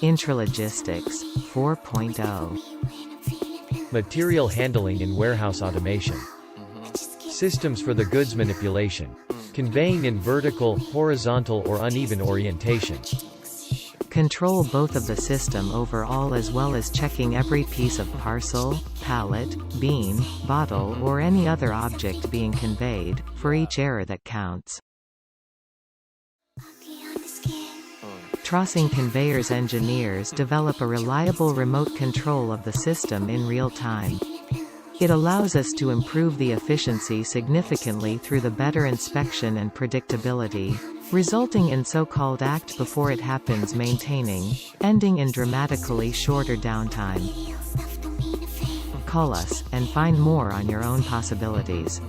Intralogistics 4.0. Material handling and warehouse automation. Systems for the goods manipulation. Conveying in vertical, horizontal or uneven orientation. Control both of the system overall as well as checking every piece of parcel, pallet, beam, bottle or any other object being conveyed, for each error that counts. Trasing Conveyors engineers develop a reliable remote control of the system in real time. It allows us to improve the efficiency significantly through the better inspection and predictability, resulting in so-called act before it happens maintaining, ending in dramatically shorter downtime. Call us, and find more on your own possibilities.